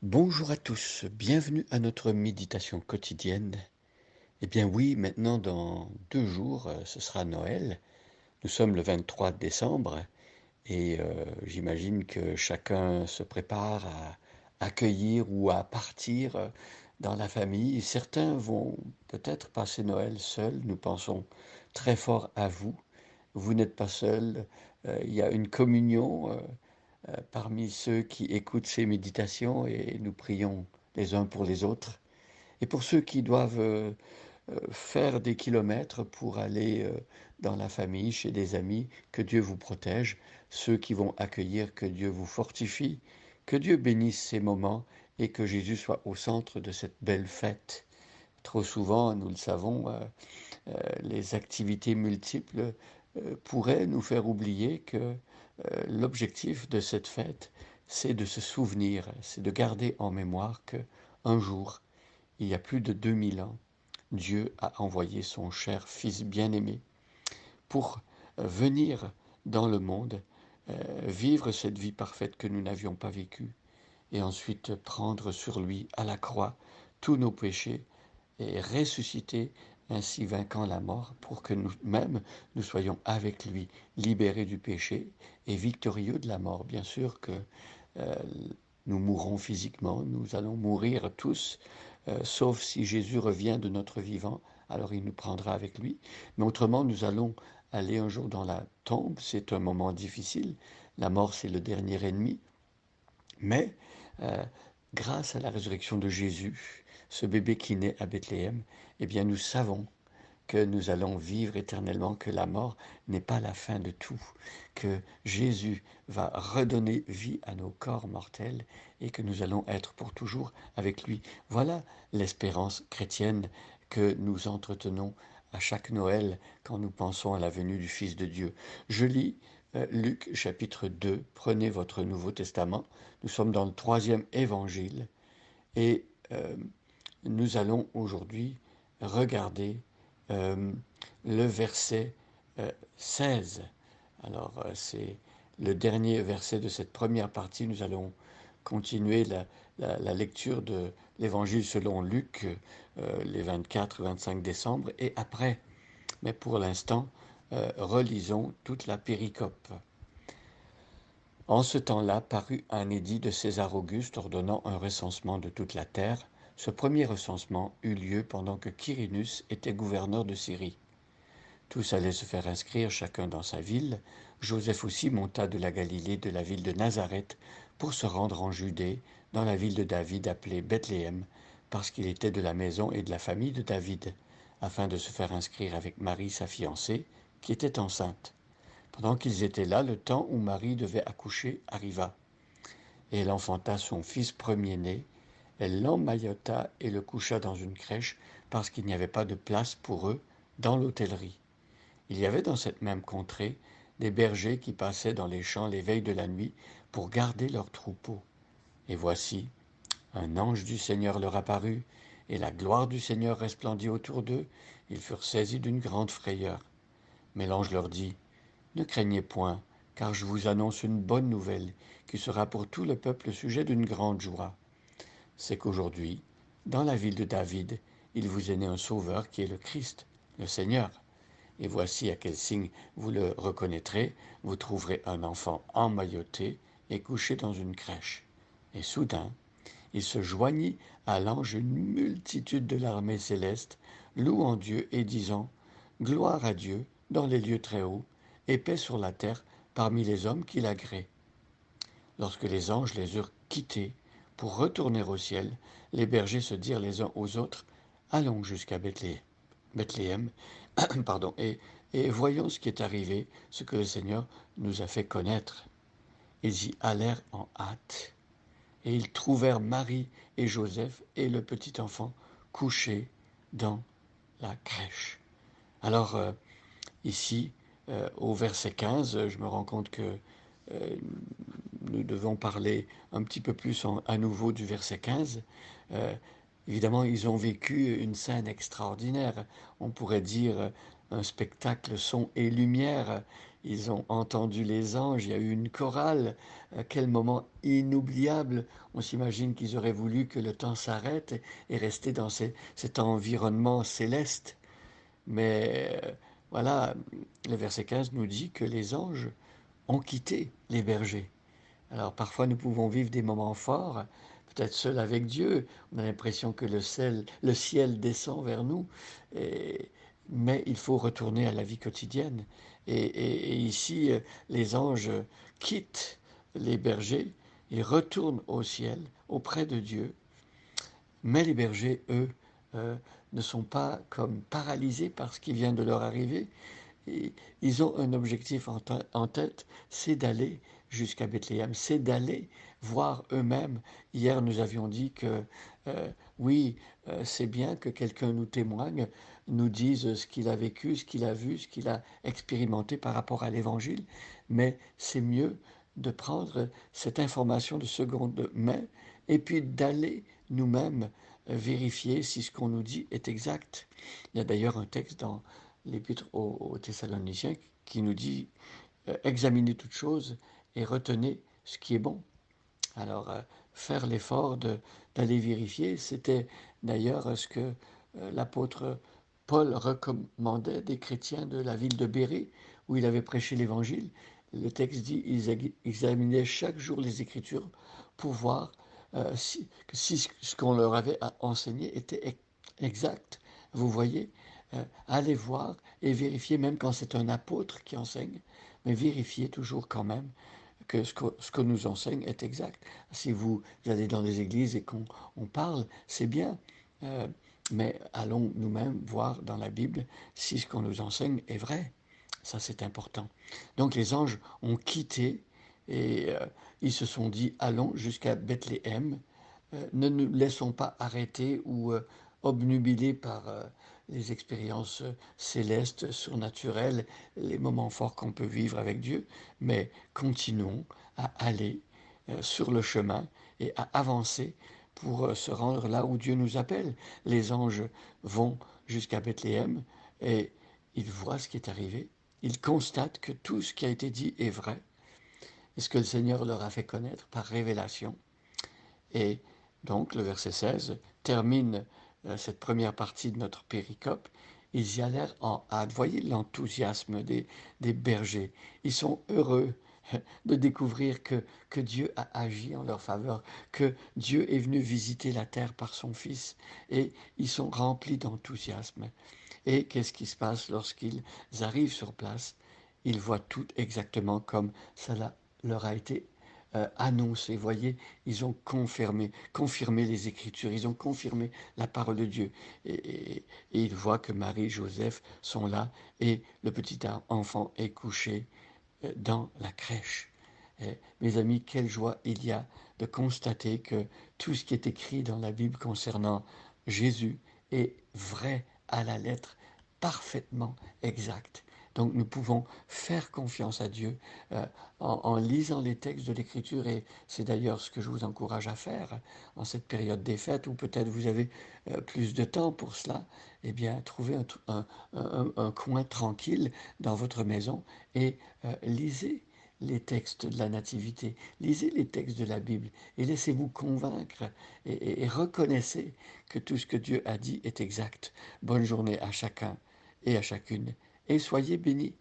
Bonjour à tous, bienvenue à notre méditation quotidienne. Eh bien oui, maintenant dans 2 jours, ce sera Noël. Nous sommes le 23 décembre et j'imagine que chacun se prépare à accueillir ou à partir dans la famille. Certains vont peut-être passer Noël seuls. Nous pensons très fort à vous. Vous n'êtes pas seul. Il y a une communion parmi ceux qui écoutent ces méditations et nous prions les uns pour les autres. Et pour ceux qui doivent faire des kilomètres pour aller dans la famille, chez des amis, que Dieu vous protège. Ceux qui vont accueillir, que Dieu vous fortifie. Que Dieu bénisse ces moments et que Jésus soit au centre de cette belle fête. Trop souvent, nous le savons, les activités multiples pourraient nous faire oublier que l'objectif de cette fête, c'est de se souvenir, c'est de garder en mémoire que un jour, il y a plus de 2000 ans, Dieu a envoyé son cher Fils bien-aimé pour venir dans le monde, vivre cette vie parfaite que nous n'avions pas vécue, et ensuite prendre sur lui à la croix tous nos péchés et ressusciter, ainsi vainquant la mort, pour que nous-mêmes, nous soyons avec lui, libérés du péché et victorieux de la mort. Bien sûr que euh, nous mourrons physiquement, nous allons mourir tous, sauf si Jésus revient de notre vivant, alors il nous prendra avec lui. Mais autrement, nous allons aller un jour dans la tombe, c'est un moment difficile, la mort c'est le dernier ennemi, mais euh, grâce à la résurrection de Jésus, ce bébé qui naît à Bethléem, eh bien nous savons que nous allons vivre éternellement, que la mort n'est pas la fin de tout, que Jésus va redonner vie à nos corps mortels et que nous allons être pour toujours avec lui. Voilà l'espérance chrétienne que nous entretenons à chaque Noël quand nous pensons à la venue du Fils de Dieu. Je lis Luc chapitre 2, prenez votre Nouveau Testament, nous sommes dans le 3e évangile et nous allons aujourd'hui regarder euh, le verset 16. Alors, c'est le dernier verset de cette première partie. Nous allons continuer la lecture de l'évangile selon Luc, les 24-25 décembre, et après, mais pour l'instant, relisons toute la péricope. En ce temps-là parut un édit de César Auguste ordonnant un recensement de toute la terre. Ce premier recensement eut lieu pendant que Quirinus était gouverneur de Syrie. Tous allaient se faire inscrire chacun dans sa ville. Joseph aussi monta de la Galilée, de la ville de Nazareth, pour se rendre en Judée, dans la ville de David appelée Bethléem, parce qu'il était de la maison et de la famille de David, afin de se faire inscrire avec Marie, sa fiancée, qui était enceinte. Pendant qu'ils étaient là, le temps où Marie devait accoucher arriva, et elle enfanta son fils premier-né. Elle l'emmaillota et le coucha dans une crèche, parce qu'il n'y avait pas de place pour eux dans l'hôtellerie. Il y avait dans cette même contrée des bergers qui passaient dans les champs les veilles de la nuit pour garder leurs troupeaux. Et voici, un ange du Seigneur leur apparut, et la gloire du Seigneur resplendit autour d'eux. Ils furent saisis d'une grande frayeur. Mais l'ange leur dit, ne craignez point, car je vous annonce une bonne nouvelle qui sera pour tout le peuple sujet d'une grande joie. C'est qu'aujourd'hui, dans la ville de David, il vous est né un sauveur qui est le Christ, le Seigneur. Et voici à quel signe vous le reconnaîtrez, vous trouverez un enfant emmailloté et couché dans une crèche. Et soudain, il se joignit à l'ange une multitude de l'armée céleste, louant Dieu et disant, gloire à Dieu dans les lieux très hauts, et paix sur la terre parmi les hommes qui l'agréent. Lorsque les anges les eurent quittés pour retourner au ciel, les bergers se dirent les uns aux autres, allons jusqu'à Bethléem, pardon, et voyons ce qui est arrivé, ce que le Seigneur nous a fait connaître. Ils y allèrent en hâte, et ils trouvèrent Marie et Joseph et le petit enfant couchés dans la crèche. Alors, ici, au verset 15, je me rends compte que euh, nous devons parler un petit peu plus à nouveau du verset 15. Euh, Évidemment, ils ont vécu une scène extraordinaire. On pourrait dire un spectacle son et lumière. Ils ont entendu les anges, il y a eu une chorale. Quel moment inoubliable. On s'imagine qu'ils auraient voulu que le temps s'arrête et rester dans cet environnement céleste. Mais voilà, le verset 15 nous dit que les anges ont quitté les bergers. Alors parfois nous pouvons vivre des moments forts, peut-être seuls avec Dieu. On a l'impression que le ciel descend vers nous, et- mais il faut retourner à la vie quotidienne. Et ici, les anges quittent les bergers et retournent au ciel, auprès de Dieu. Mais les bergers, eux, euh, ne sont pas comme paralysés par ce qui vient de leur arriver. Et ils ont un objectif en tête, c'est d'aller jusqu'à Bethléem, c'est d'aller voir eux-mêmes. Hier, nous avions dit que oui, c'est bien que quelqu'un nous témoigne, nous dise ce qu'il a vécu, ce qu'il a vu, ce qu'il a expérimenté par rapport à l'Évangile, mais c'est mieux de prendre cette information de seconde main et puis d'aller nous-mêmes vérifier si ce qu'on nous dit est exact. Il y a d'ailleurs un texte dans l'Épître aux Thessaloniciens qui nous dit examinez toutes choses et retenez ce qui est bon. Alors, faire l'effort d'aller vérifier, c'était d'ailleurs ce que l'apôtre Paul recommandait des chrétiens de la ville de Bérée, où il avait prêché l'Évangile. Le texte dit ils examinaient chaque jour les Écritures pour voir si ce qu'on leur avait enseigné était exact. Vous voyez, allez voir et vérifier, même quand c'est un apôtre qui enseigne, mais vérifiez toujours quand même que ce que nous enseigne est exact. Si vous allez dans les églises et qu'on parle, c'est bien, euh, mais allons nous-mêmes voir dans la Bible si ce qu'on nous enseigne est vrai. Ça, c'est important. Donc les anges ont quitté et ils se sont dit, allons jusqu'à Bethléem, ne nous laissons pas arrêter ou obnubilés par les expériences célestes, surnaturelles, les moments forts qu'on peut vivre avec Dieu, mais continuons à aller sur le chemin et à avancer pour se rendre là où Dieu nous appelle. Les anges vont jusqu'à Bethléem et ils voient ce qui est arrivé. Ils constatent que tout ce qui a été dit est vrai, et ce que le Seigneur leur a fait connaître par révélation. Et donc le verset 16 termine cette première partie de notre péricope. Ils y allèrent en hâte. Voyez l'enthousiasme des bergers. Ils sont heureux de découvrir que Dieu a agi en leur faveur, que Dieu est venu visiter la terre par son Fils. Et ils sont remplis d'enthousiasme. Et qu'est-ce qui se passe lorsqu'ils arrivent sur place? Ils voient tout exactement comme cela leur a été annoncé. Voyez, ils ont confirmé les Écritures, ils ont confirmé la parole de Dieu. Et ils voient que Marie et Joseph sont là et le petit enfant est couché dans la crèche. Mes amis, quelle joie il y a de constater que tout ce qui est écrit dans la Bible concernant Jésus est vrai à la lettre, parfaitement exact. Donc nous pouvons faire confiance à Dieu en lisant les textes de l'Écriture, et c'est d'ailleurs ce que je vous encourage à faire en cette période des fêtes, où peut-être vous avez plus de temps pour cela. Eh bien, trouvez un coin tranquille dans votre maison et lisez les textes de la Nativité, lisez les textes de la Bible et laissez-vous convaincre et reconnaissez que tout ce que Dieu a dit est exact. Bonne journée à chacun et à chacune et soyez bénis.